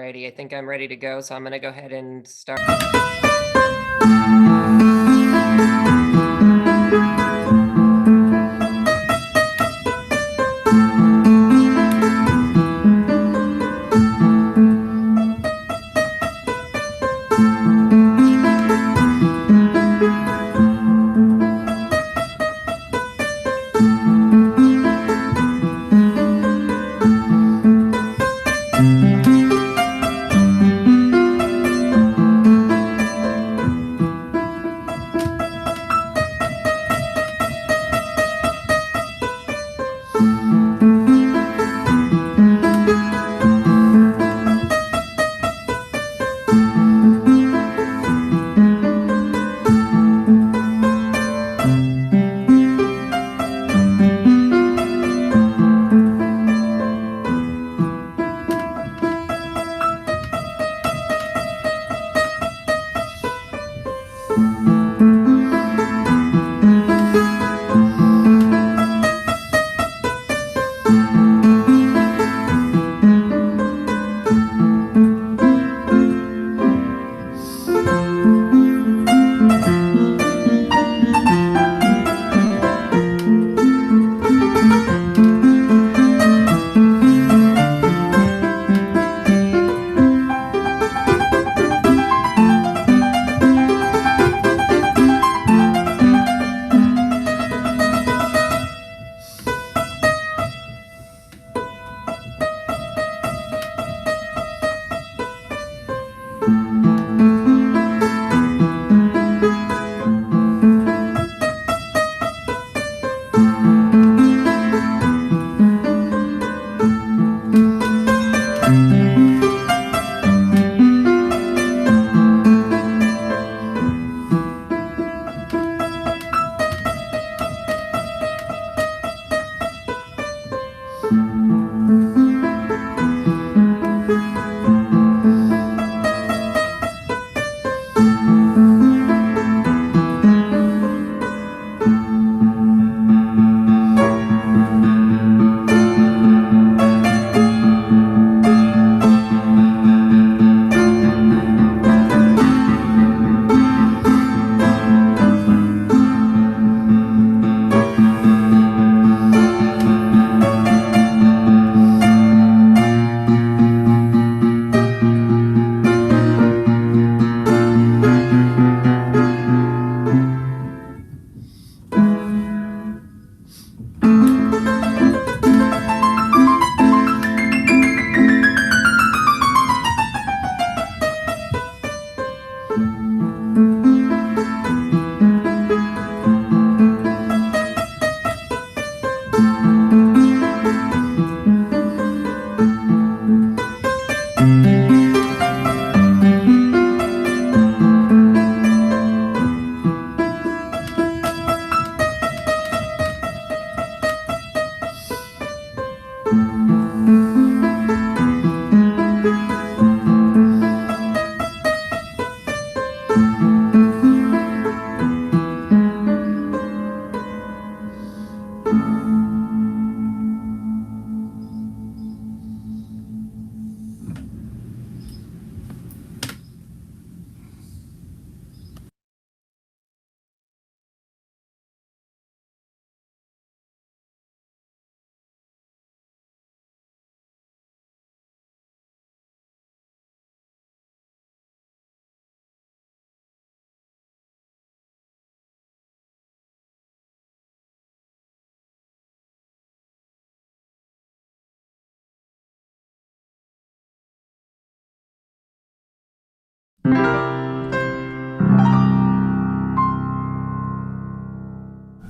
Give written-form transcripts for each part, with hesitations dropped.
Alrighty, I think I'm ready to go, so I'm going to go ahead and start.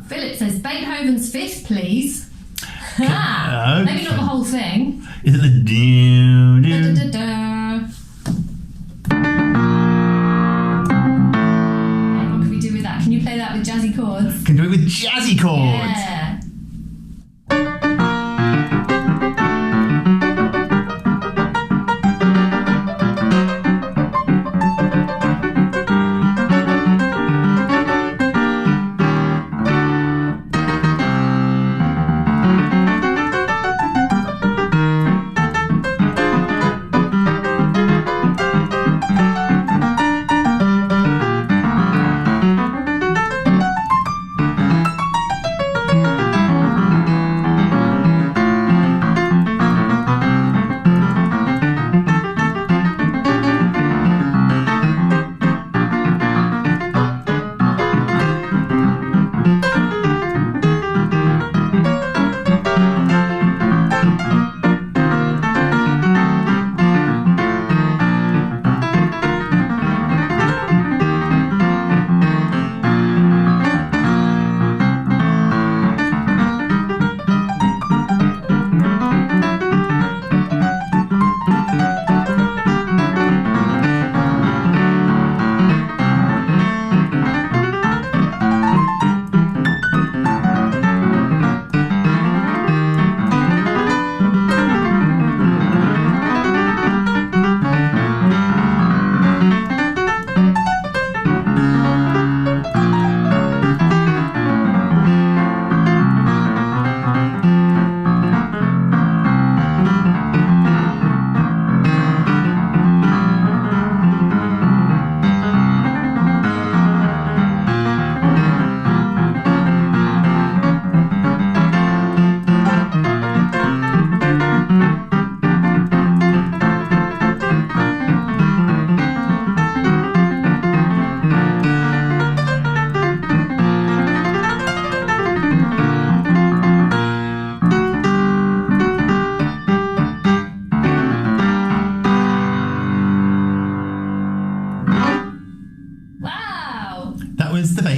Philip says Beethoven's Fifth, please. Okay. Maybe not the whole thing. Is it the do do? Da, da, da, da. Okay, what can we do with that? Can you play that with jazzy chords? Can do it with jazzy chords. Yeah.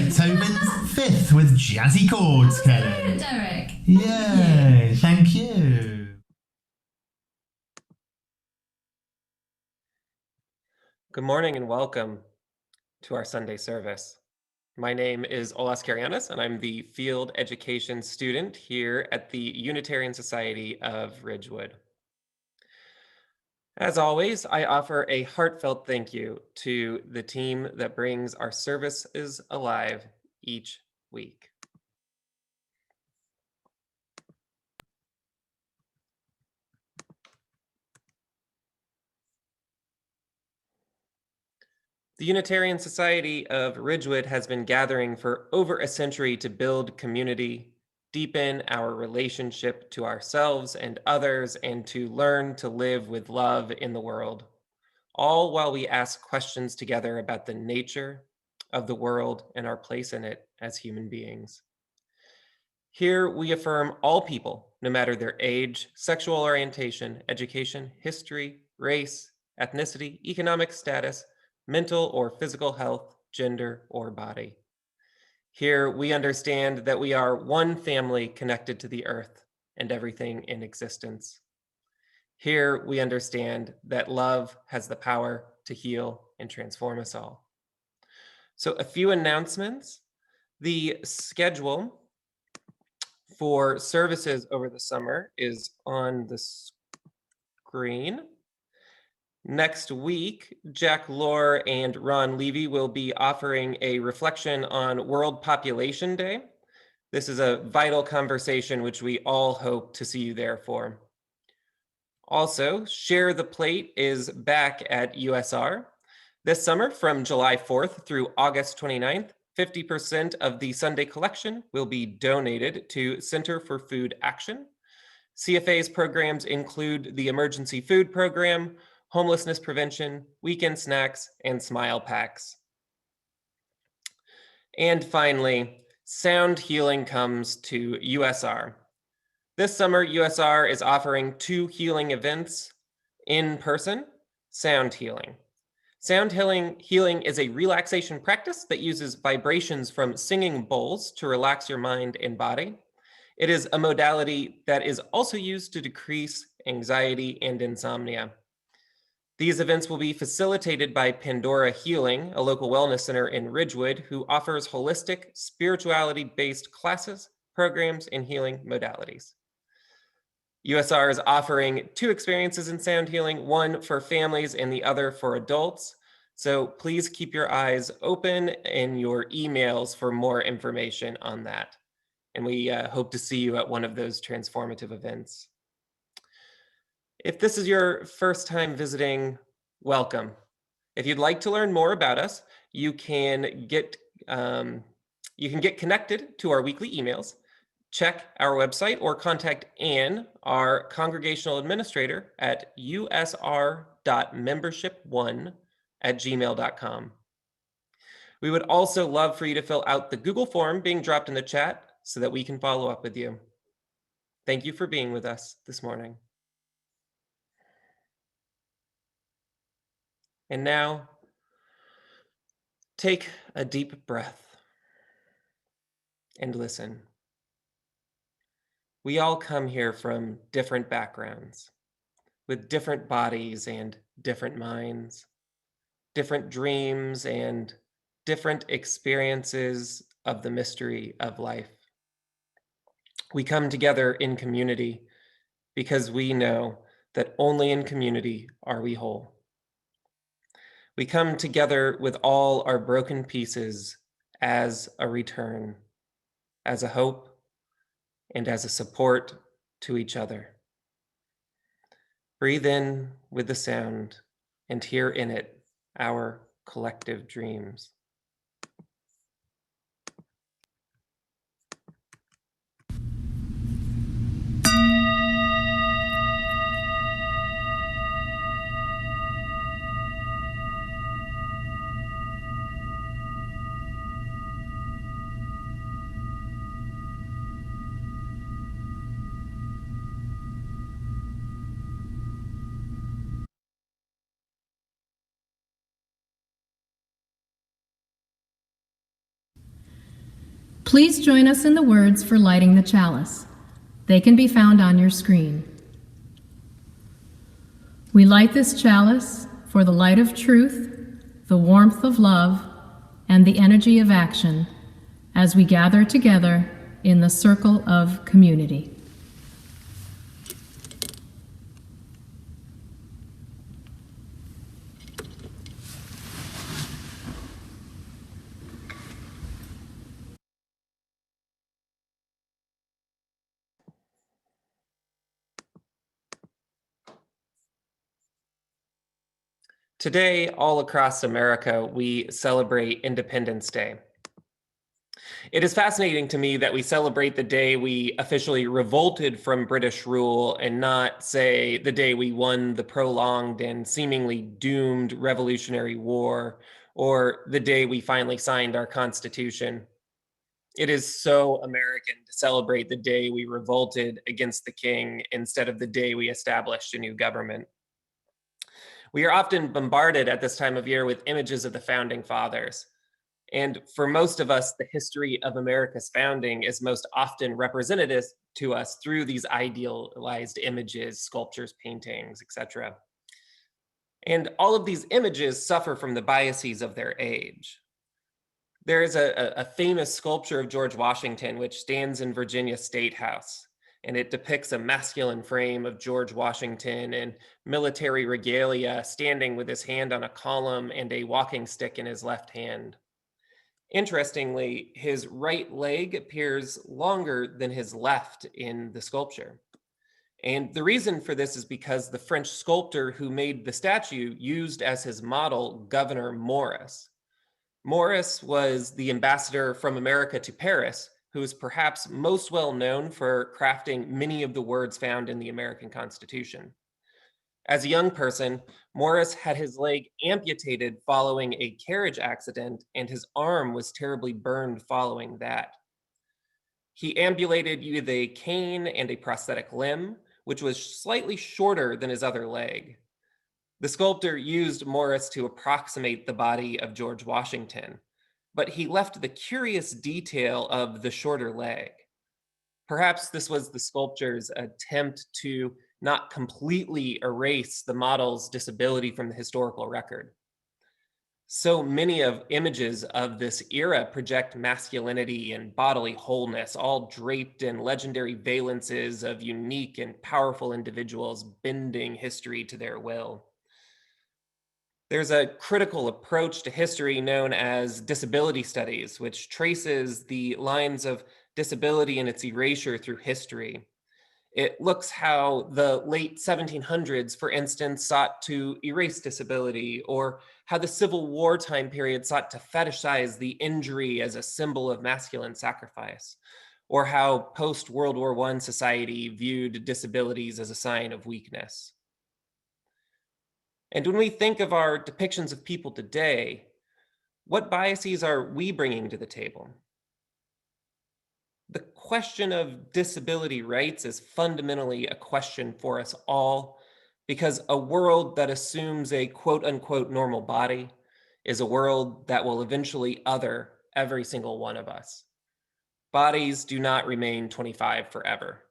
Beethoven's Fifth with jazzy chords, Kelly. Derek. Yay, thank you. Good morning and welcome to our Sunday service. My name is Olas Carayannis, and I'm the field education student here at the Unitarian Society of Ridgewood. As always, I offer a heartfelt thank you to the team that brings our services alive each week. The Unitarian Society of Ridgewood has been gathering for over a century to build community, deepen our relationship to ourselves and others, and to learn to live with love in the world, all while we ask questions together about the nature of the world and our place in it as human beings. Here we affirm all people, no matter their age, sexual orientation, education, history, race, ethnicity, economic status, mental or physical health, gender, or body. Here we understand that we are one family connected to the earth and everything in existence. Here we understand that love has the power to heal and transform us all. So a few announcements. The schedule for services over the summer is on the screen. Next week, Jack Lohr and Ron Levy will be offering a reflection on World Population Day. This is a vital conversation which we all hope to see you there for. Also, Share the Plate is back at USR. This summer, from July 4th through August 29th, 50% of the Sunday collection will be donated to Center for Food Action. CFA's programs include the Emergency Food Program, homelessness prevention, weekend snacks, and smile packs. And finally, sound healing comes to USR. This summer, USR is offering 2 healing events in person: sound healing. Sound healing is a relaxation practice that uses vibrations from singing bowls to relax your mind and body. It is a modality that is also used to decrease anxiety and insomnia. These events will be facilitated by Pandora Healing, a local wellness center in Ridgewood, who offers holistic, spirituality-based classes, programs, and healing modalities. USR is offering 2 experiences in sound healing, one for families and the other for adults. So please keep your eyes open in your emails for more information on that. And we hope to see you at one of those transformative events. If this is your first time visiting, welcome. If you'd like to learn more about us, you can get connected to our weekly emails, check our website, or contact Anne, our congregational administrator, at usr.membership1@gmail.com. We would also love for you to fill out the Google form being dropped in the chat so that we can follow up with you. Thank you for being with us this morning. And now, take a deep breath and listen. We all come here from different backgrounds, with different bodies and different minds, different dreams and different experiences of the mystery of life. We come together in community because we know that only in community are we whole. We come together with all our broken pieces as a return, as a hope, and as a support to each other. Breathe in with the sound and hear in it our collective dreams. Please join us in the words for lighting the chalice. They can be found on your screen. We light this chalice for the light of truth, the warmth of love, and the energy of action as we gather together in the circle of community. Today, all across America, we celebrate Independence Day. It is fascinating to me that we celebrate the day we officially revolted from British rule and not, say, the day we won the prolonged and seemingly doomed Revolutionary War, or the day we finally signed our Constitution. It is so American to celebrate the day we revolted against the king instead of the day we established a new government. We are often bombarded at this time of year with images of the founding fathers. And for most of us, the history of America's founding is most often represented to us through these idealized images, sculptures, paintings, etc. And all of these images suffer from the biases of their age. There is a famous sculpture of George Washington, which stands in Virginia State House. And it depicts a masculine frame of George Washington in military regalia, standing with his hand on a column and a walking stick in his left hand. Interestingly, his right leg appears longer than his left in the sculpture. And the reason for this is because the French sculptor who made the statue used as his model Gouverneur Morris. Morris was the ambassador from America to Paris, who is perhaps most well known for crafting many of the words found in the American Constitution. As a young person, Morris had his leg amputated following a carriage accident, and his arm was terribly burned following that. He ambulated with a cane and a prosthetic limb, which was slightly shorter than his other leg. The sculptor used Morris to approximate the body of George Washington, but he left the curious detail of the shorter leg. Perhaps this was the sculptor's attempt to not completely erase the model's disability from the historical record. So many of images of this era project masculinity and bodily wholeness, all draped in legendary valences of unique and powerful individuals bending history to their will. There's a critical approach to history known as disability studies, which traces the lines of disability and its erasure through history. It looks how the late 1700s, for instance, sought to erase disability, or how the Civil War time period sought to fetishize the injury as a symbol of masculine sacrifice, or how post-World War I society viewed disabilities as a sign of weakness. And when we think of our depictions of people today, what biases are we bringing to the table? The question of disability rights is fundamentally a question for us all, because a world that assumes a quote unquote normal body is a world that will eventually other every single one of us. Bodies do not remain 25 forever.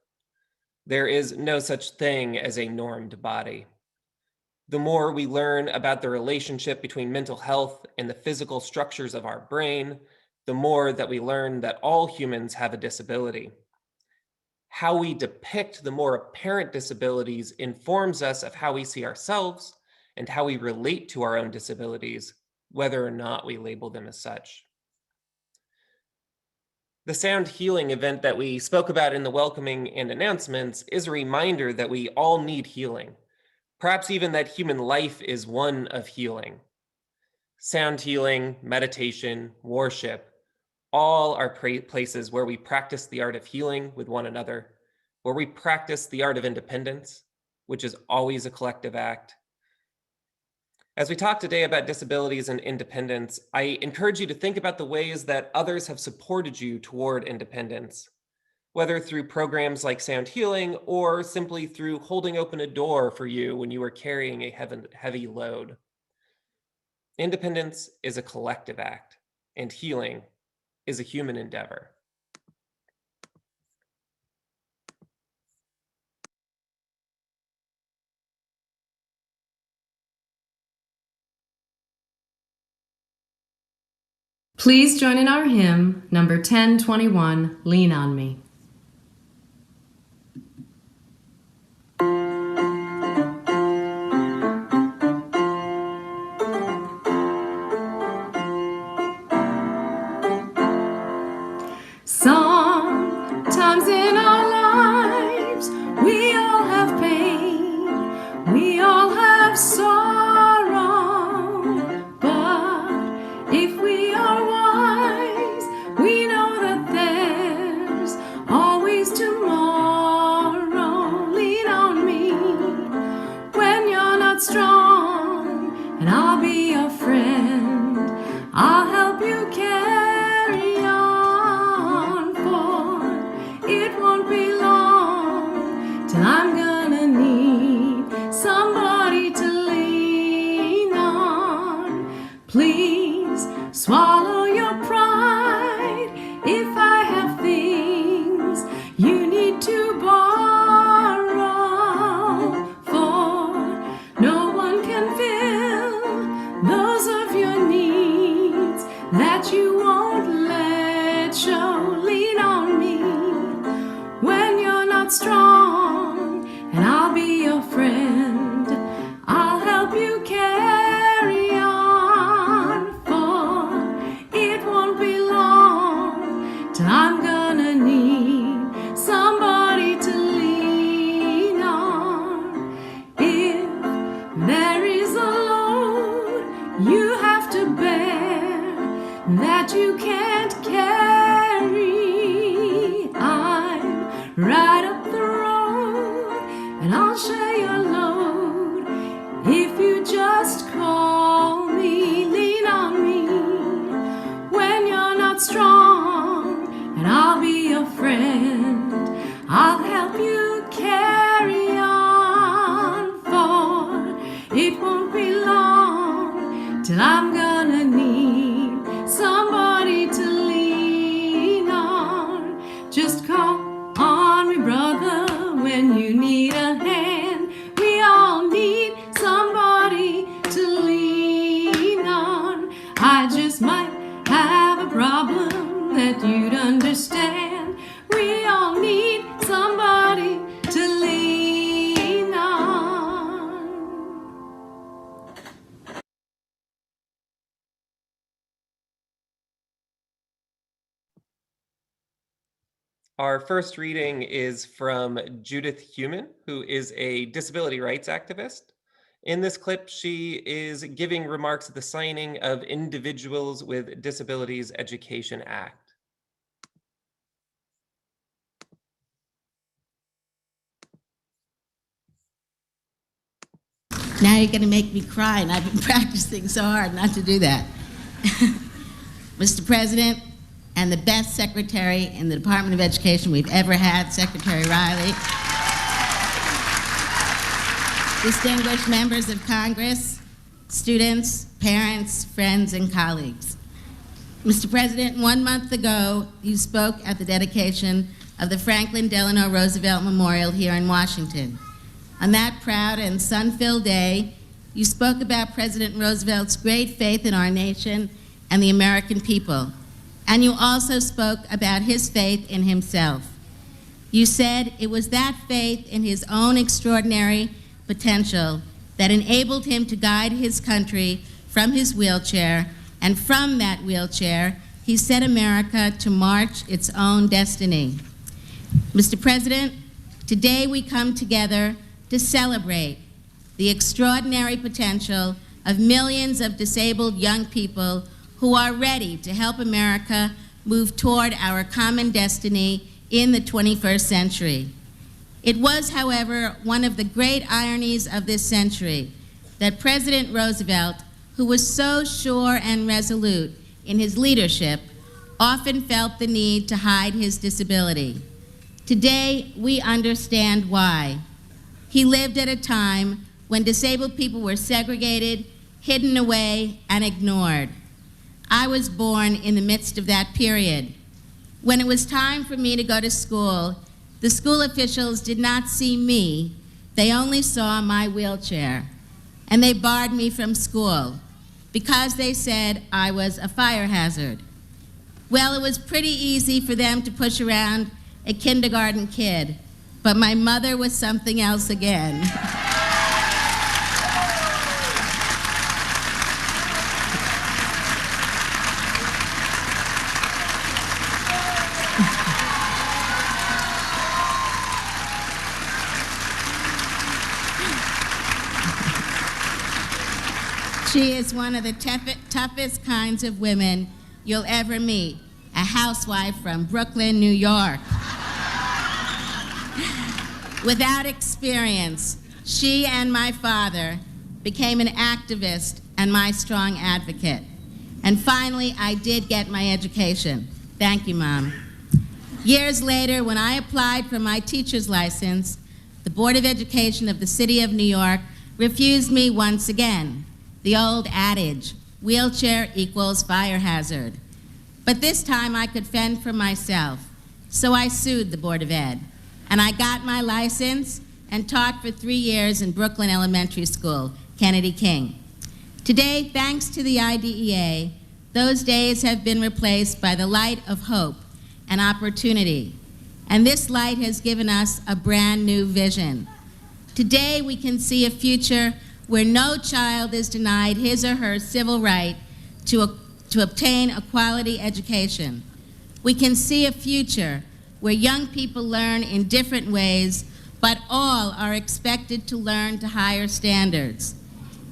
There is no such thing as a normed body. The more we learn about the relationship between mental health and the physical structures of our brain, the more that we learn that all humans have a disability. How we depict the more apparent disabilities informs us of how we see ourselves and how we relate to our own disabilities, whether or not we label them as such. The sound healing event that we spoke about in the welcoming and announcements is a reminder that we all need healing, perhaps even that human life is one of healing. Sound healing, meditation, worship, all are places where we practice the art of healing with one another, where we practice the art of independence, which is always a collective act. As we talk today about disabilities and independence, I encourage you to think about the ways that others have supported you toward independence, whether through programs like Sound Healing or simply through holding open a door for you when you were carrying a heavy load. Independence is a collective act, and healing is a human endeavor. Please join in our hymn, number 1021, Lean on Me. Sometimes in our lives, we all have pain, we all have sorrow, but if we are wise, we know that there's always tomorrow. Lean on me when you're not strong, and I'll be your friend. I'll help you carry on, for it won't be long till I'm gonna need somebody to lean on. Please swallow your pride if I have things you need to borrow, for no one can fill those of your needs that you won't let show. Lean on me when you're not strong, and I'll be your friend. I'll help you carry on, for it won't be long till I'm gonna need somebody to lean on. If there is a load you have to bear that you can't carry, I'm right up the road and I'll share your load if you just call me. Lean on me when you're not strong, and I'll be your friend. I'll help you carry on, for it won't be long till I'm gonna need somebody to lean on. Just call on me, brother, when you need a hand. We all need somebody to lean on. I just might have a problem that you'd understand. We all need somebody to lean on. Our first reading is from Judith Heumann, who is a disability rights activist. In this clip, she is giving remarks at the signing of Individuals with Disabilities Education Act. Now you're going to make me cry, and I've been practicing so hard not to do that. Mr. President, and the best secretary in the Department of Education we've ever had, Secretary Riley. Distinguished members of Congress, students, parents, friends, and colleagues. Mr. President, 1 month ago, you spoke at the dedication of the Franklin Delano Roosevelt Memorial here in Washington. On that proud and sun-filled day, you spoke about President Roosevelt's great faith in our nation and the American people. And you also spoke about his faith in himself. You said it was that faith in his own extraordinary potential that enabled him to guide his country from his wheelchair, and from that wheelchair, he set America to march its own destiny. Mr. President, today we come together to celebrate the extraordinary potential of millions of disabled young people who are ready to help America move toward our common destiny in the 21st century. It was, however, one of the great ironies of this century that President Roosevelt, who was so sure and resolute in his leadership, often felt the need to hide his disability. Today, we understand why. He lived at a time when disabled people were segregated, hidden away, and ignored. I was born in the midst of that period. When it was time for me to go to school, the school officials did not see me, they only saw my wheelchair. And they barred me from school because they said I was a fire hazard. Well, it was pretty easy for them to push around a kindergarten kid, but my mother was something else again. She is one of the toughest kinds of women you'll ever meet, a housewife from Brooklyn, New York. Without experience, she and my father became an activist and my strong advocate. And finally, I did get my education. Thank you, Mom. Years later, when I applied for my teacher's license, the Board of Education of the City of New York refused me once again. The old adage, wheelchair equals fire hazard. But this time I could fend for myself, so I sued the Board of Ed. And I got my license and taught for 3 years in Brooklyn Elementary School, Kennedy King. Today, thanks to the IDEA, those days have been replaced by the light of hope and opportunity. And this light has given us a brand new vision. Today, we can see a future where no child is denied his or her civil right to obtain a quality education. We can see a future where young people learn in different ways, but all are expected to learn to higher standards.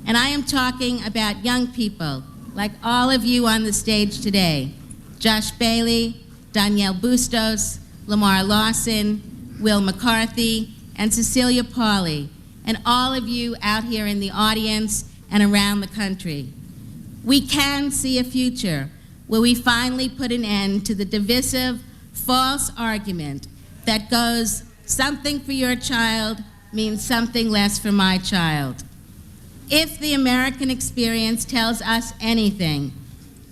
And I am talking about young people, like all of you on the stage today, Josh Bailey, Danielle Bustos, Lamar Lawson, Will McCarthy, and Cecilia Pauley, and all of you out here in the audience and around the country. We can see a future where we finally put an end to the divisive, false argument that goes, something for your child means something less for my child. If the American experience tells us anything,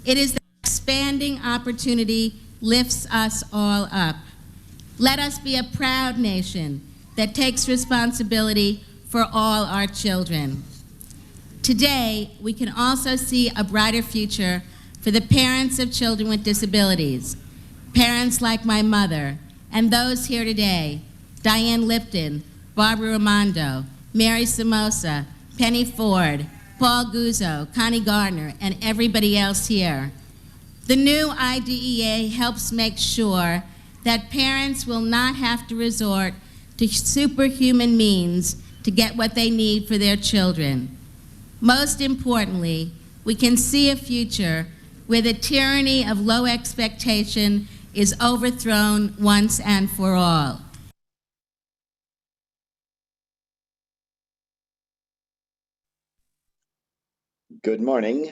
it is that expanding opportunity lifts us all up. Let us be a proud nation that takes responsibility for all our children. Today, we can also see a brighter future for the parents of children with disabilities, parents like my mother, and those here today, Diane Lipton, Barbara Raimondo, Mary Samosa, Penny Ford, Paul Guzzo, Connie Gardner, and everybody else here. The new IDEA helps make sure that parents will not have to resort to superhuman means to get what they need for their children. Most importantly, we can see a future where the tyranny of low expectation is overthrown once and for all. Good morning.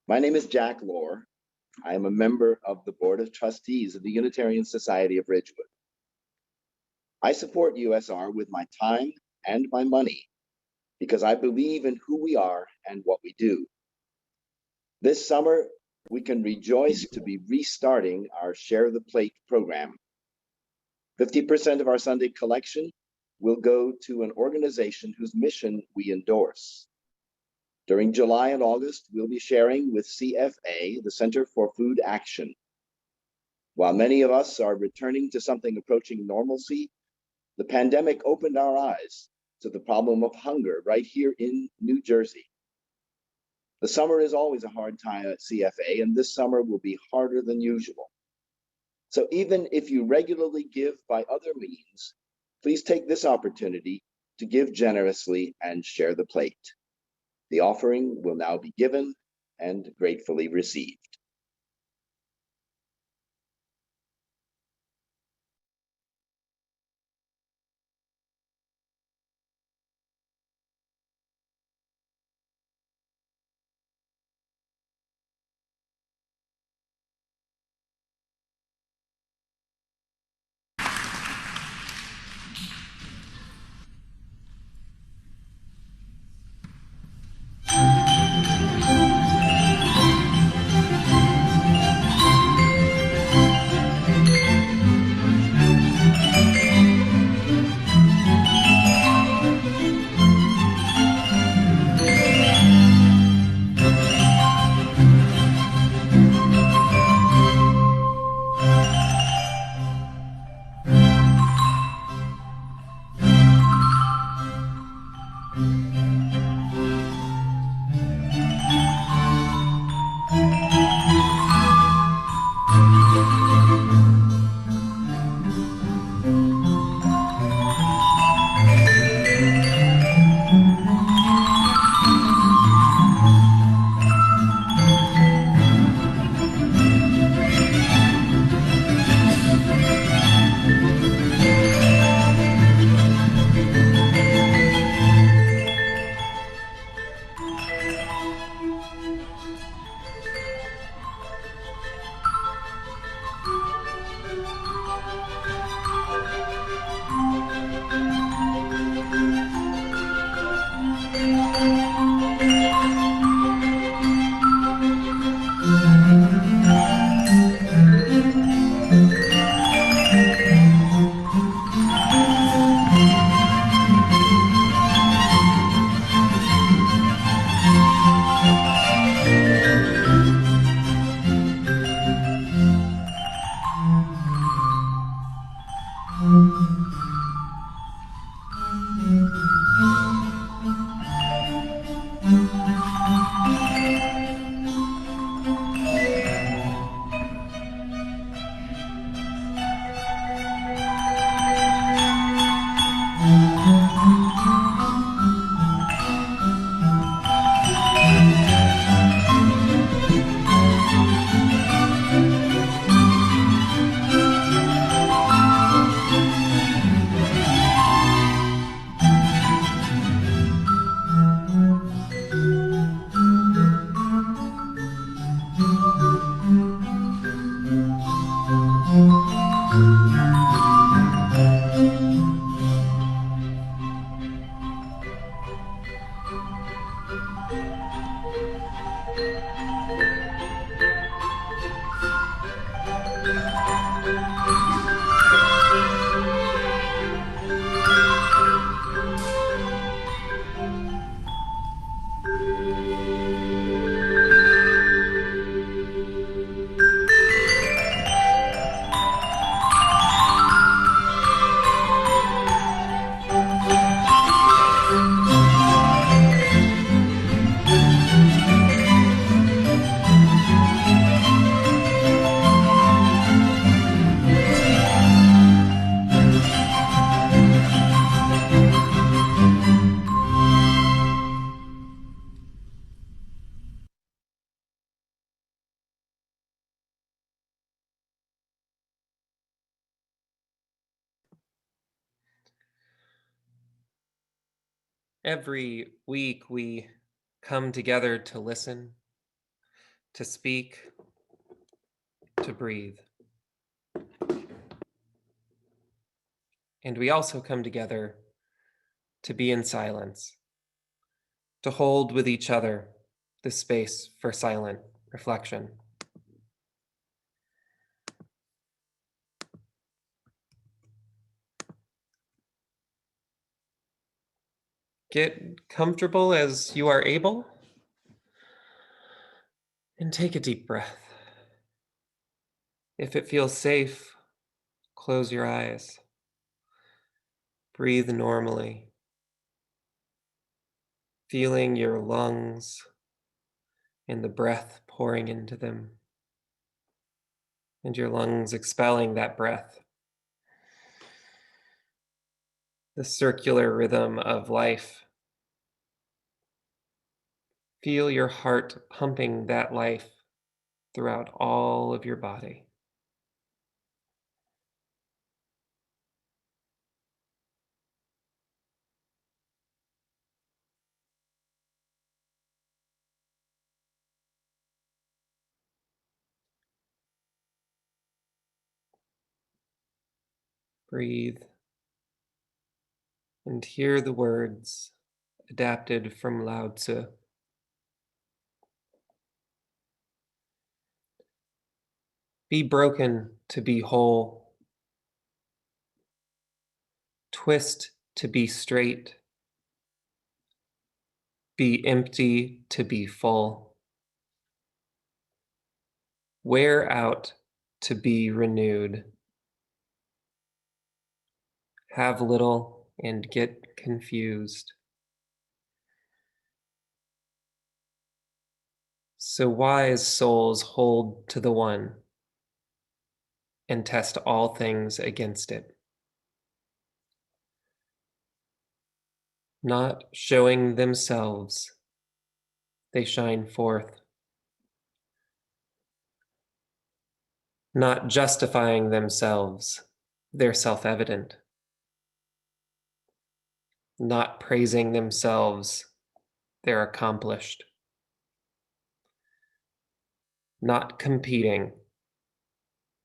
My name is Jack Lohr. I am a member of the Board of Trustees of the Unitarian Society of Ridgewood. I support USR with my time and my money because I believe in who we are and what we do. This summer, we can rejoice to be restarting our Share the Plate program. 50% of our Sunday collection will go to an organization whose mission we endorse. During July and August, we'll be sharing with CFA, the Center for Food Action. While many of us are returning to something approaching normalcy, the pandemic opened our eyes to the problem of hunger right here in New Jersey. The summer is always a hard time at CFA, and this summer will be harder than usual. So even if you regularly give by other means, please take this opportunity to give generously and share the plate. The offering will now be given and gratefully received. Every week we come together to listen, to speak, to breathe. And we also come together to be in silence, to hold with each other the space for silent reflection. Get comfortable as you are able, and take a deep breath. If it feels safe, close your eyes. Breathe normally, feeling your lungs and the breath pouring into them, and your lungs expelling that breath. The circular rhythm of life. Feel your heart pumping that life throughout all of your body. Breathe and hear the words adapted from Lao Tzu. Be broken to be whole. Twist to be straight. Be empty to be full. Wear out to be renewed. Have little and get confused. So wise souls hold to the one and test all things against it. Not showing themselves, they shine forth. Not justifying themselves, they're self-evident. Not praising themselves, they're accomplished. Not competing,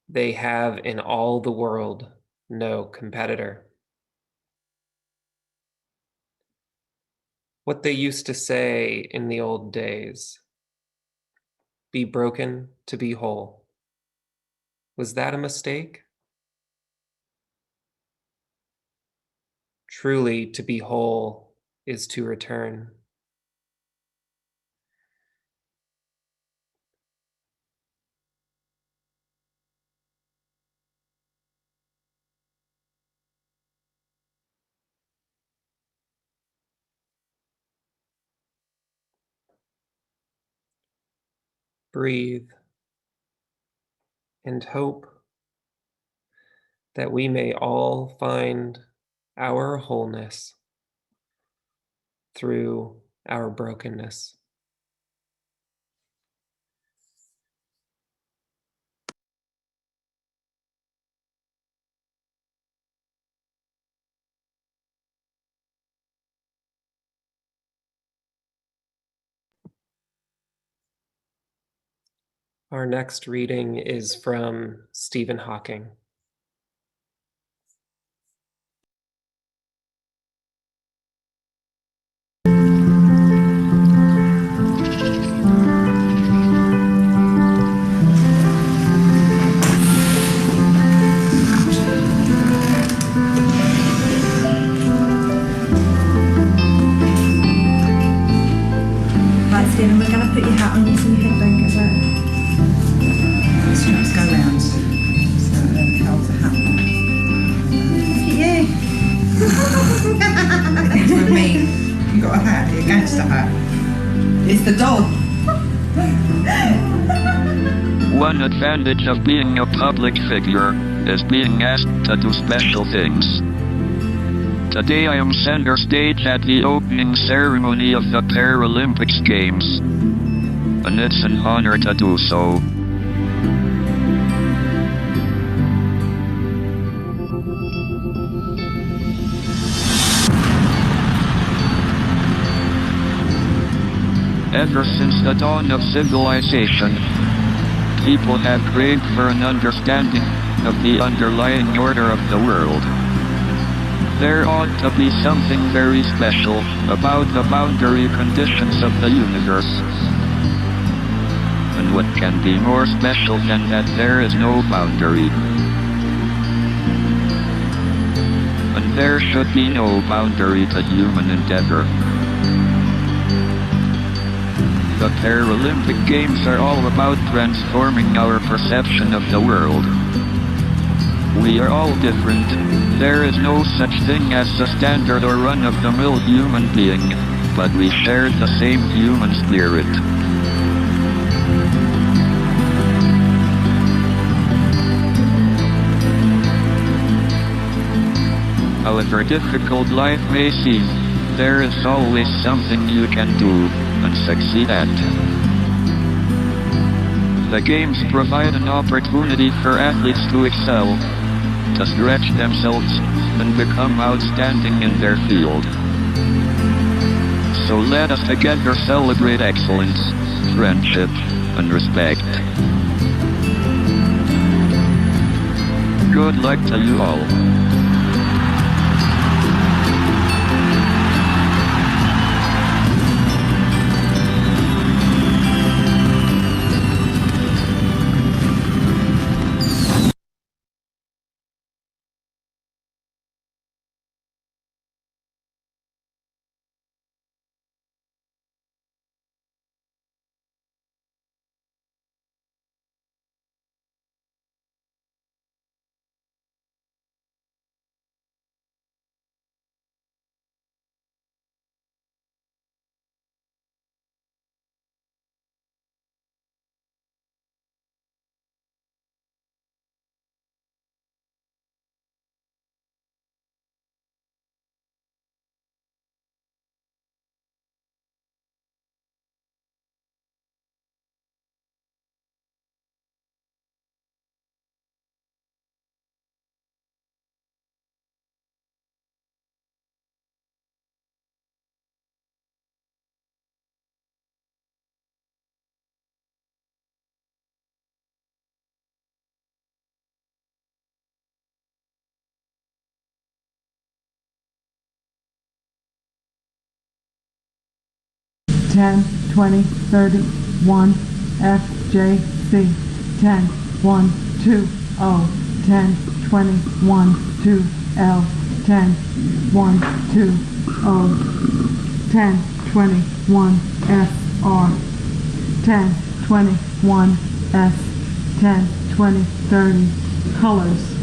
they have in all the world no competitor. What they used to say in the old days, be broken to be whole. Was that a mistake? Truly, to be whole is to return. Breathe and hope that we may all find our wholeness through our brokenness. Our next reading is from Stephen Hawking. right, Stephen, we're going to put your hat on you so your head don't get wet. The straps go round, so then it holds the hat. Look at you. It's with me. You got a hat, you're against a hat. It's the dog. One advantage of being a public figure is being asked to do special things. Today I am center stage at the opening ceremony of the Paralympics Games, and it's an honor to do so. Ever since the dawn of civilization, people have craved for an understanding of the underlying order of the world. There ought to be something very special about the boundary conditions of the universe. And what can be more special than that there is no boundary? And there should be no boundary to human endeavor. The Paralympic Games are all about transforming our perception of the world. We are all different. There is no such thing as a standard or run-of-the-mill human being, but we share the same human spirit. However difficult life may seem, there is always something you can do and succeed at. The games provide an opportunity for athletes to excel, to stretch themselves, and become outstanding in their field. So let us together celebrate excellence, friendship, and respect. Good luck to you all. Ten, 20, 30, 1, F, J, C, 10, 1, 2, O, 10, 20, 1, 2, L, 10, 1, 2, O, 10, 20, 1, F, R, 10, 20, 1, S, 10, 20, 30, colors.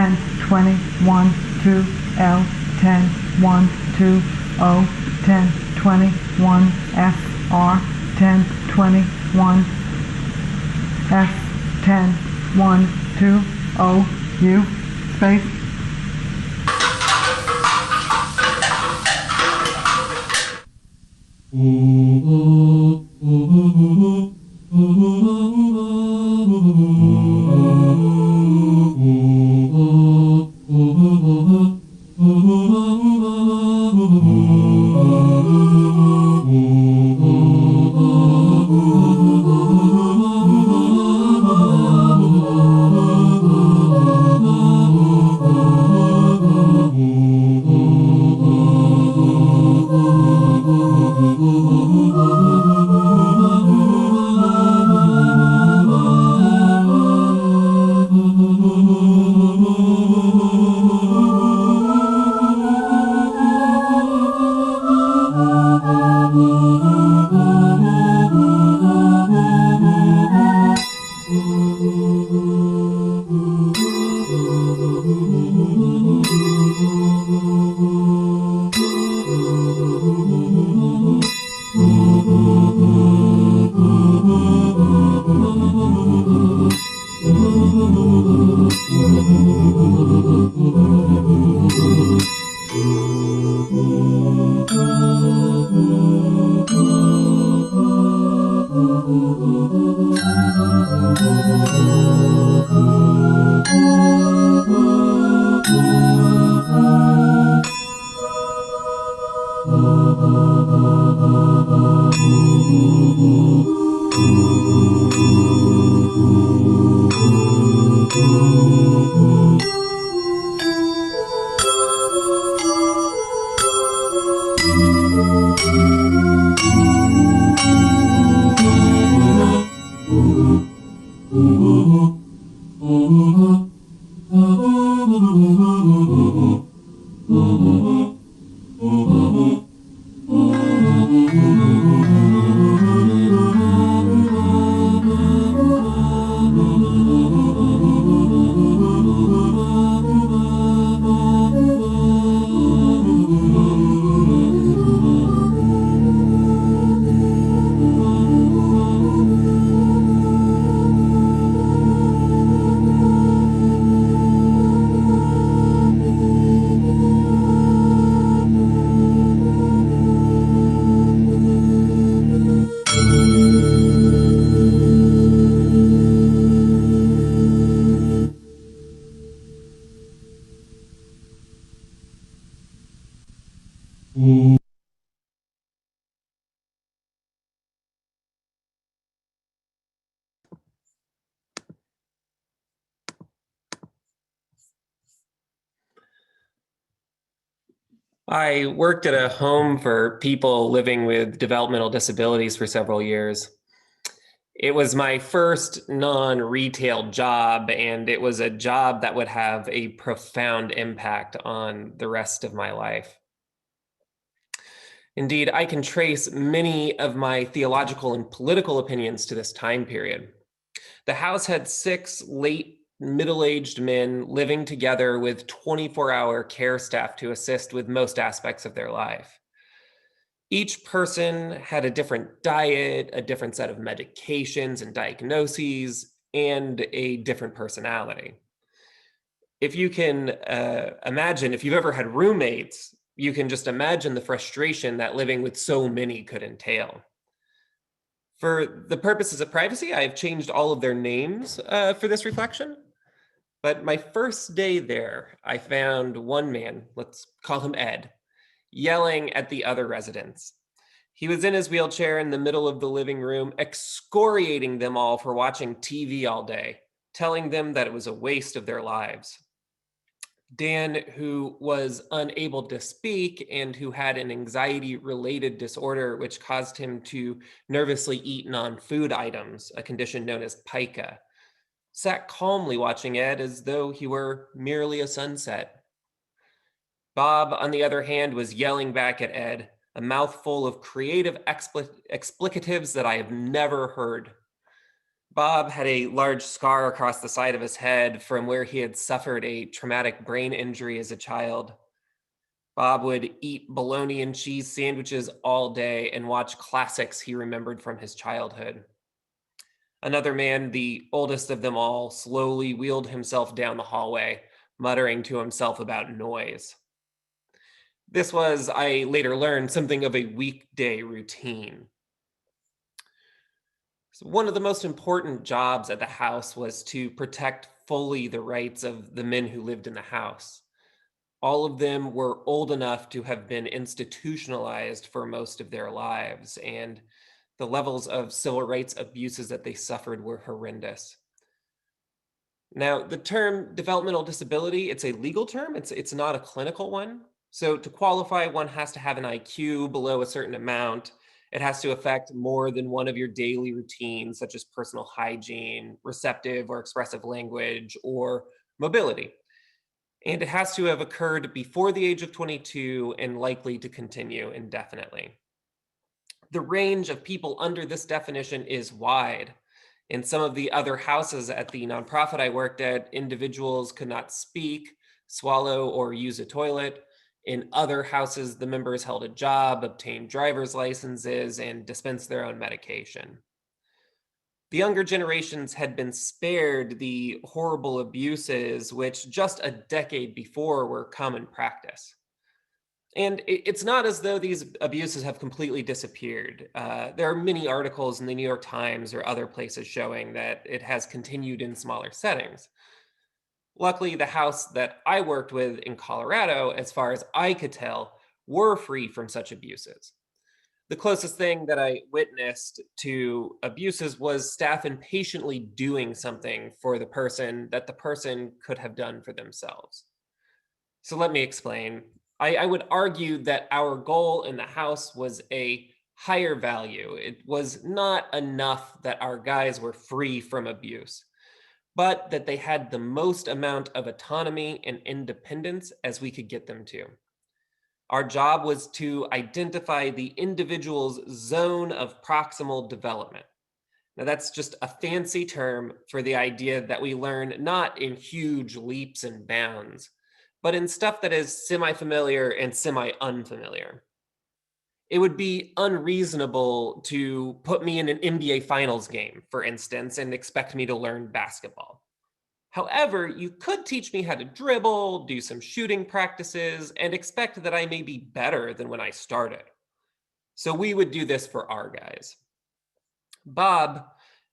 10, 21, 2, L, 10, 1, 2, O, 10, 21, F, R, 10, 21, F, 10, 1, 2, O, U, space. I worked at a home for people living with developmental disabilities for several years. It was my first non-retail job, and it was a job that would have a profound impact on the rest of my life. Indeed, I can trace many of my theological and political opinions to this time period. The house had 6 late middle-aged men living together with 24-hour care staff to assist with most aspects of their life. Each person had a different diet, a different set of medications and diagnoses, and a different personality. If you can imagine, if you've ever had roommates, you can just imagine the frustration that living with so many could entail. For the purposes of privacy, I have changed all of their names for this reflection. But my first day there, I found one man, let's call him Ed, yelling at the other residents. He was in his wheelchair in the middle of the living room, excoriating them all for watching TV all day, telling them that it was a waste of their lives. Dan, who was unable to speak and who had an anxiety-related disorder which caused him to nervously eat non-food items, a condition known as pica, sat calmly watching Ed as though he were merely a sunset. Bob, on the other hand, was yelling back at Ed, a mouthful of creative explicatives that I have never heard. Bob had a large scar across the side of his head from where he had suffered a traumatic brain injury as a child. Bob would eat bologna and cheese sandwiches all day and watch classics he remembered from his childhood. Another man, the oldest of them all, slowly wheeled himself down the hallway, muttering to himself about noise. This was, I later learned, something of a weekday routine. So one of the most important jobs at the house was to protect fully the rights of the men who lived in the house. All of them were old enough to have been institutionalized for most of their lives, and the levels of civil rights abuses that they suffered were horrendous. Now, the term developmental disability, it's a legal term, it's not a clinical one. So to qualify, one has to have an IQ below a certain amount. It has to affect more than one of your daily routines, such as personal hygiene, receptive or expressive language, or mobility. And it has to have occurred before the age of 22 and likely to continue indefinitely. The range of people under this definition is wide. In some of the other houses at the nonprofit I worked at, individuals could not speak, swallow, or use a toilet. In other houses, the members held a job, obtained driver's licenses, and dispensed their own medication. The younger generations had been spared the horrible abuses which just a decade before were common practice. And it's not as though these abuses have completely disappeared. There are many articles in the New York Times or other places showing that it has continued in smaller settings. Luckily, the house that I worked with in Colorado, as far as I could tell, were free from such abuses. The closest thing that I witnessed to abuses was staff impatiently doing something for the person that the person could have done for themselves. So let me explain. I would argue that our goal in the house was a higher value. It was not enough that our guys were free from abuse, but that they had the most amount of autonomy and independence as we could get them to. Our job was to identify the individual's zone of proximal development. Now, that's just a fancy term for the idea that we learn not in huge leaps and bounds, but in stuff that is semi-familiar and semi-unfamiliar. It would be unreasonable to put me in an NBA Finals game, for instance, and expect me to learn basketball. However, you could teach me how to dribble, do some shooting practices, and expect that I may be better than when I started. So we would do this for our guys. Bob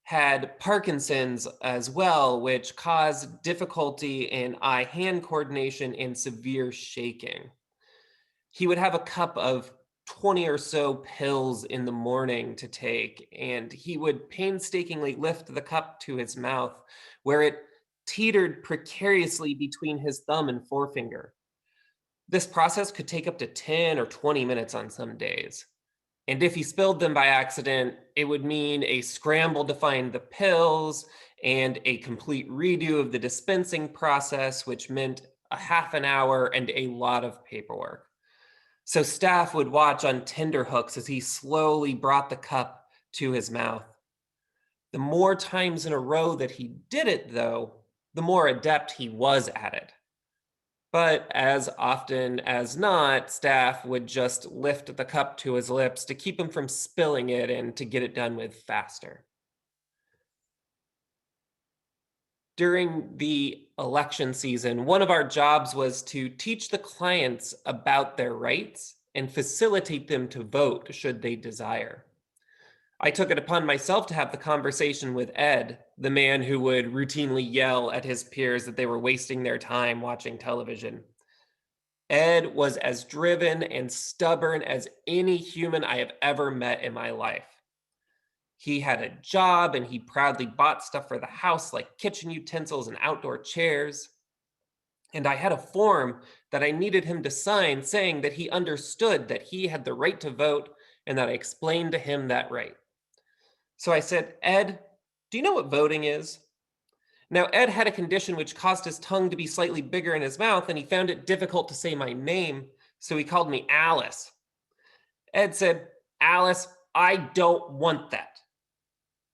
had Parkinson's as well, which caused difficulty in eye-hand coordination and severe shaking. He would have a cup of 20 or so pills in the morning to take, and he would painstakingly lift the cup to his mouth, where it teetered precariously between his thumb and forefinger. This process could take up to 10 or 20 minutes on some days. And if he spilled them by accident, it would mean a scramble to find the pills and a complete redo of the dispensing process, which meant a half an hour and a lot of paperwork. So staff would watch on tenterhooks as he slowly brought the cup to his mouth. The more times in a row that he did it, though, the more adept he was at it. But as often as not, staff would just lift the cup to his lips to keep him from spilling it and to get it done with faster. During the election season, one of our jobs was to teach the clients about their rights and facilitate them to vote should they desire. I took it upon myself to have the conversation with Ed, the man who would routinely yell at his peers that they were wasting their time watching television. Ed was as driven and stubborn as any human I have ever met in my life. He had a job and he proudly bought stuff for the house like kitchen utensils and outdoor chairs. And I had a form that I needed him to sign saying that he understood that he had the right to vote and that I explained to him that right. So I said, Ed, do you know what voting is? Now, Ed had a condition which caused his tongue to be slightly bigger in his mouth, and he found it difficult to say my name, so he called me Alice. Ed said, Alice, I don't want that.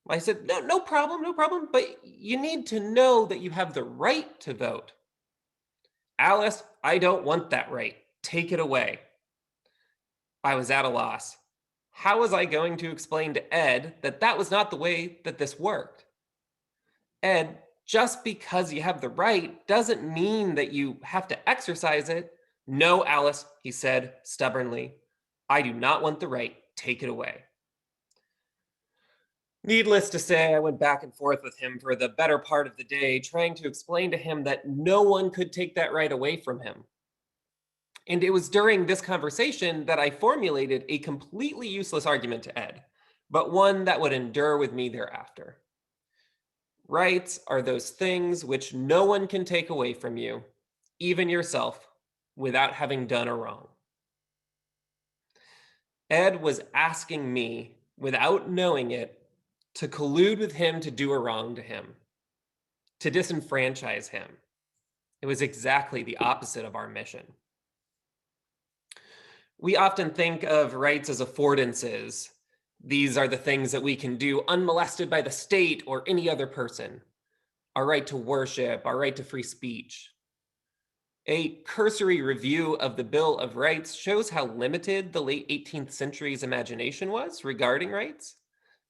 I said, no problem, but you need to know that you have the right to vote. Alice, I don't want that right. Take it away. I was at a loss. How was I going to explain to Ed that that was not the way that this worked? Ed, just because you have the right doesn't mean that you have to exercise it. No, Alice, he said stubbornly. I do not want the right. Take it away. Needless to say, I went back and forth with him for the better part of the day, trying to explain to him that no one could take that right away from him. And it was during this conversation that I formulated a completely useless argument to Ed, but one that would endure with me thereafter. Rights are those things which no one can take away from you, even yourself, without having done a wrong. Ed was asking me, without knowing it, to collude with him to do a wrong to him, to disenfranchise him. It was exactly the opposite of our mission. We often think of rights as affordances. These are the things that we can do unmolested by the state or any other person. Our right to worship, our right to free speech. A cursory review of the Bill of Rights shows how limited the late 18th century's imagination was regarding rights.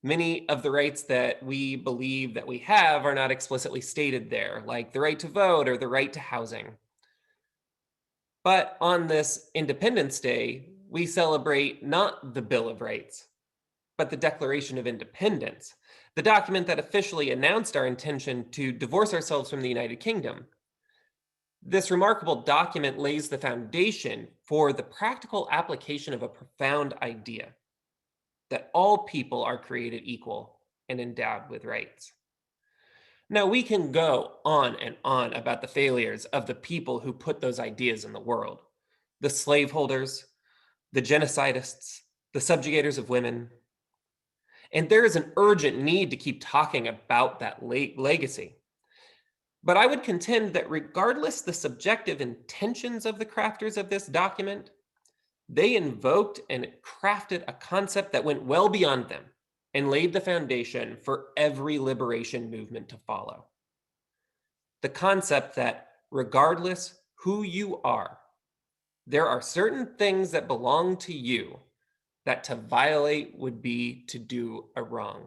Many of the rights that we believe that we have are not explicitly stated there, like the right to vote or the right to housing. But on this Independence Day, we celebrate not the Bill of Rights, but the Declaration of Independence, the document that officially announced our intention to divorce ourselves from the United Kingdom. This remarkable document lays the foundation for the practical application of a profound idea, that all people are created equal and endowed with rights. Now, we can go on and on about the failures of the people who put those ideas in the world. The slaveholders, the genocidists, the subjugators of women. And there is an urgent need to keep talking about that legacy. But I would contend that regardless the subjective intentions of the crafters of this document, they invoked and crafted a concept that went well beyond them and laid the foundation for every liberation movement to follow. The concept that regardless who you are, there are certain things that belong to you that to violate would be to do a wrong.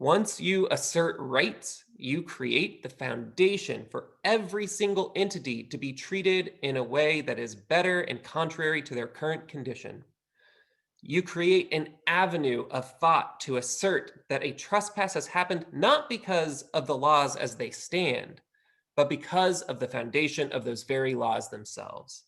Once you assert rights, you create the foundation for every single entity to be treated in a way that is better and contrary to their current condition. You create an avenue of thought to assert that a trespass has happened not because of the laws as they stand, but because of the foundation of those very laws themselves.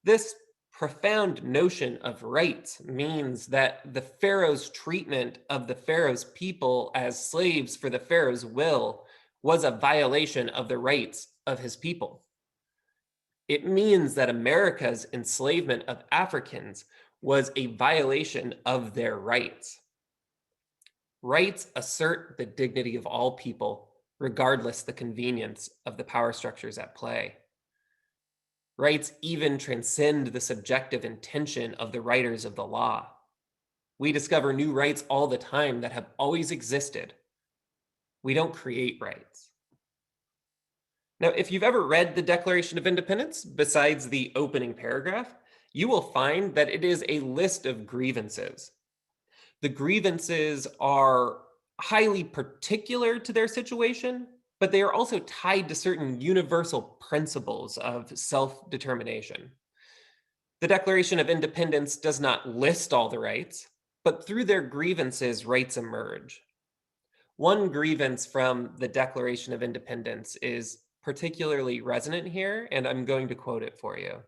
This profound notion of rights means that the Pharaoh's treatment of the Pharaoh's people as slaves for the Pharaoh's will was a violation of the rights of his people. It means that America's enslavement of Africans was a violation of their rights. Rights assert the dignity of all people, regardless the convenience of the power structures at play. Rights even transcend the subjective intention of the writers of the law. We discover new rights all the time that have always existed. We don't create rights. Now, if you've ever read the Declaration of Independence, besides the opening paragraph, you will find that it is a list of grievances. The grievances are highly particular to their situation, but they are also tied to certain universal principles of self-determination. The Declaration of Independence does not list all the rights, but through their grievances, rights emerge. One grievance from the Declaration of Independence is particularly resonant here, and I'm going to quote it for you.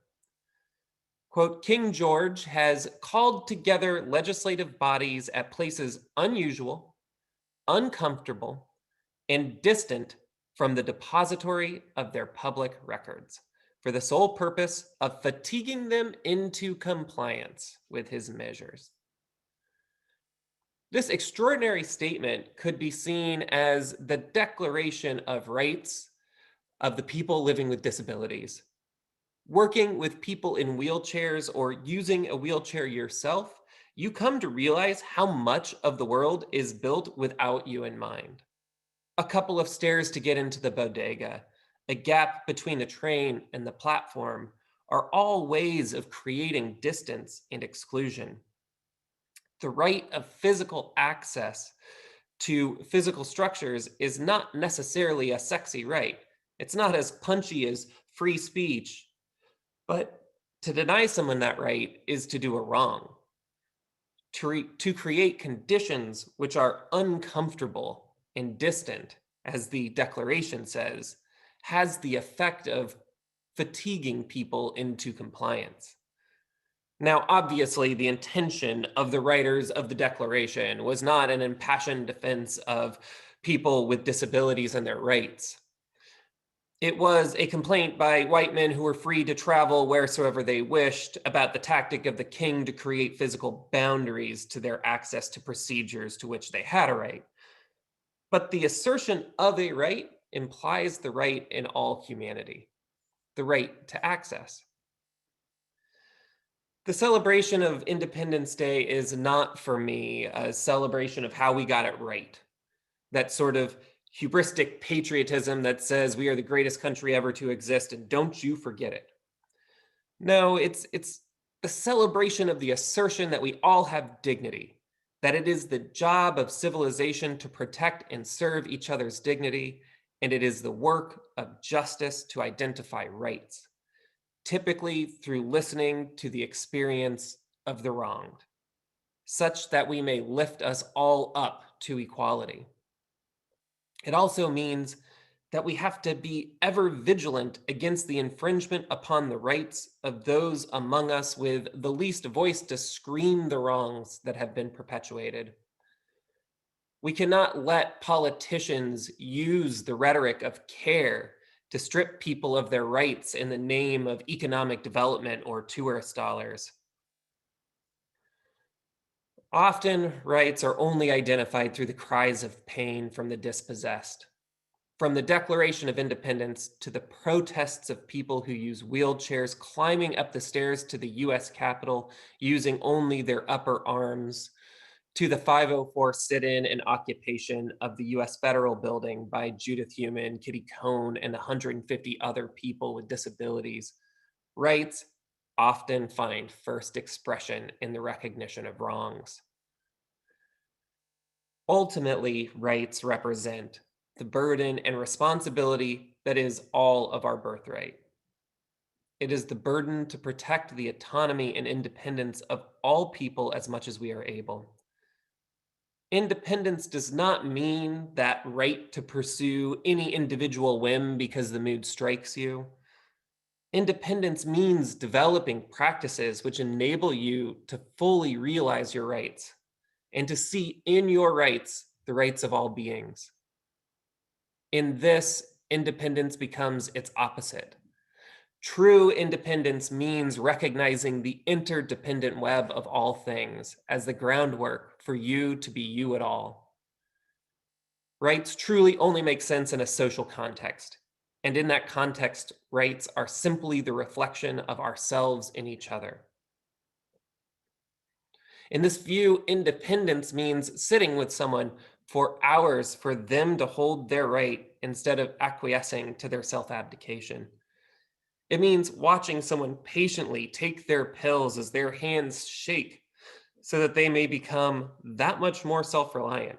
Quote, King George has called together legislative bodies at places unusual, uncomfortable, and distant from the depository of their public records for the sole purpose of fatiguing them into compliance with his measures. This extraordinary statement could be seen as the declaration of rights of the people living with disabilities. Working with people in wheelchairs or using a wheelchair yourself, you come to realize how much of the world is built without you in mind. A couple of stairs to get into the bodega, a gap between the train and the platform are all ways of creating distance and exclusion. The right of physical access to physical structures is not necessarily a sexy right. It's not as punchy as free speech, but to deny someone that right is to do a wrong. To create conditions which are uncomfortable and distant, as the Declaration says, has the effect of fatiguing people into compliance. Now, obviously, the intention of the writers of the Declaration was not an impassioned defense of people with disabilities and their rights. It was a complaint by white men who were free to travel wheresoever they wished about the tactic of the king to create physical boundaries to their access to procedures to which they had a right. But the assertion of a right implies the right in all humanity, the right to access. The celebration of Independence Day is not, for me, a celebration of how we got it right. That sort of hubristic patriotism that says we are the greatest country ever to exist and don't you forget it. No, it's a celebration of the assertion that we all have dignity, that it is the job of civilization to protect and serve each other's dignity, and it is the work of justice to identify rights, typically through listening to the experience of the wronged, such that we may lift us all up to equality. It also means that we have to be ever vigilant against the infringement upon the rights of those among us with the least voice to scream the wrongs that have been perpetuated. We cannot let politicians use the rhetoric of care to strip people of their rights in the name of economic development or tourist dollars. Often, rights are only identified through the cries of pain from the dispossessed. From the Declaration of Independence to the protests of people who use wheelchairs climbing up the stairs to the US Capitol using only their upper arms, to the 504 sit-in and occupation of the US Federal Building by Judith Heumann, Kitty Cohn, and 150 other people with disabilities, rights often find first expression in the recognition of wrongs. Ultimately, rights represent the burden and responsibility that is all of our birthright. It is the burden to protect the autonomy and independence of all people as much as we are able. Independence does not mean that right to pursue any individual whim because the mood strikes you. Independence means developing practices which enable you to fully realize your rights and to see in your rights the rights of all beings. In this, independence becomes its opposite. True independence means recognizing the interdependent web of all things as the groundwork for you to be you at all. Rights truly only make sense in a social context, and in that context, rights are simply the reflection of ourselves in each other. In this view, independence means sitting with someone for hours for them to hold their right instead of acquiescing to their self-abdication. It means watching someone patiently take their pills as their hands shake so that they may become that much more self-reliant.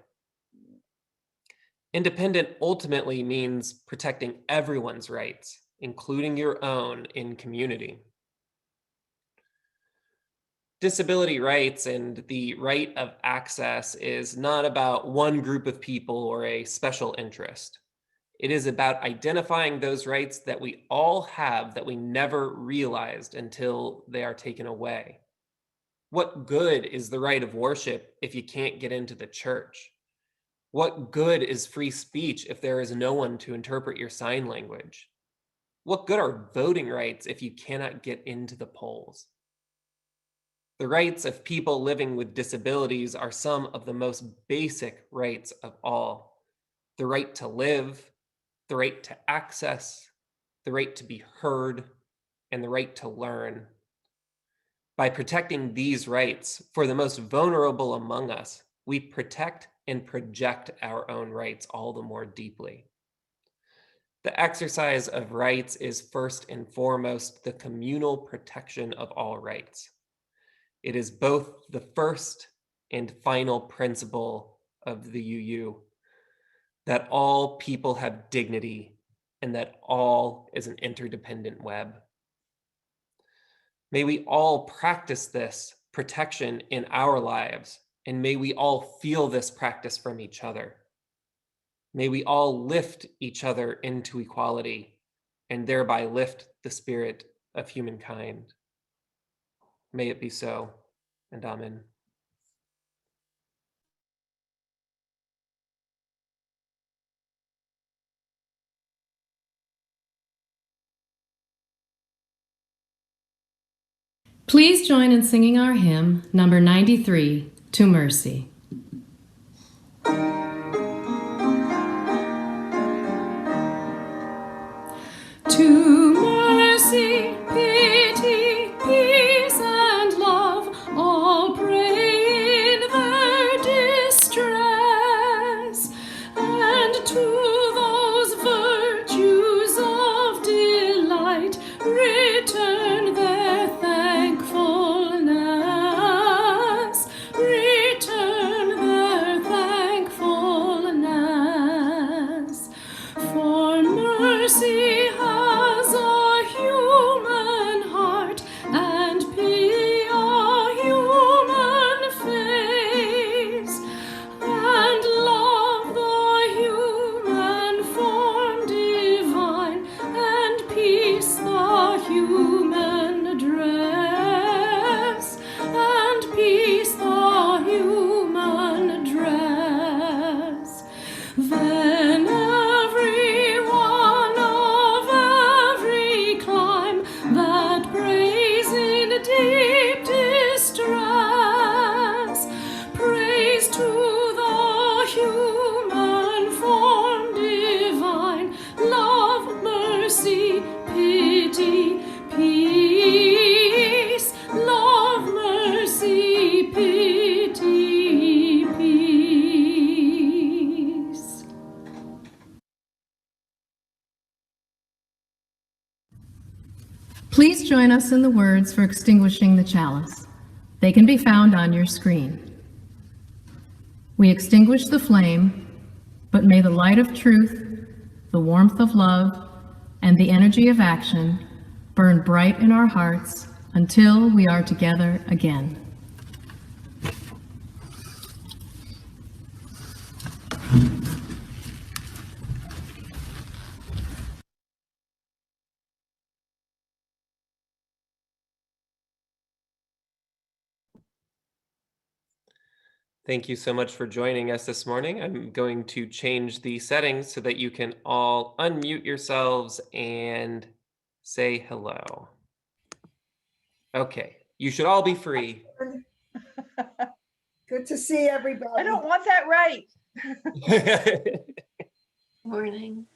Independent ultimately means protecting everyone's rights, including your own, in community. Disability rights and the right of access is not about one group of people or a special interest. It is about identifying those rights that we all have that we never realized until they are taken away. What good is the right of worship if you can't get into the church? What good is free speech if there is no one to interpret your sign language? What good are voting rights if you cannot get into the polls? The rights of people living with disabilities are some of the most basic rights of all. The right to live, the right to access, the right to be heard, and the right to learn. By protecting these rights for the most vulnerable among us, we protect and project our own rights all the more deeply. The exercise of rights is first and foremost the communal protection of all rights. It is both the first and final principle of the UU that all people have dignity and that all is an interdependent web. May we all practice this protection in our lives, and may we all feel this practice from each other. May we all lift each other into equality and thereby lift the spirit of humankind. May it be so, and amen. Please join in singing our hymn, number 93, To Mercy. To mercy, pity, peace, and love, all pray in their distress, and to those virtues of delight return their thankfulness, return their thankfulness. For mercy has a human heart, and pity a human face, and love the human form divine, and peace the human dress, and peace the human dress. Then every one of every clime that prays in deep distress, prays to the human form divine, love, mercy, pity, peace, love, mercy, pity, peace. Please join us in the words for extinguishing the chalice. They can be found on your screen. We extinguish the flame, but may the light of truth, the warmth of love, and the energy of action burn bright in our hearts until we are together again. Thank you so much for joining us this morning. I'm going to change the settings so that you can all unmute yourselves and say hello. Okay, you should all be free. Good to see everybody. I don't want that right. Morning.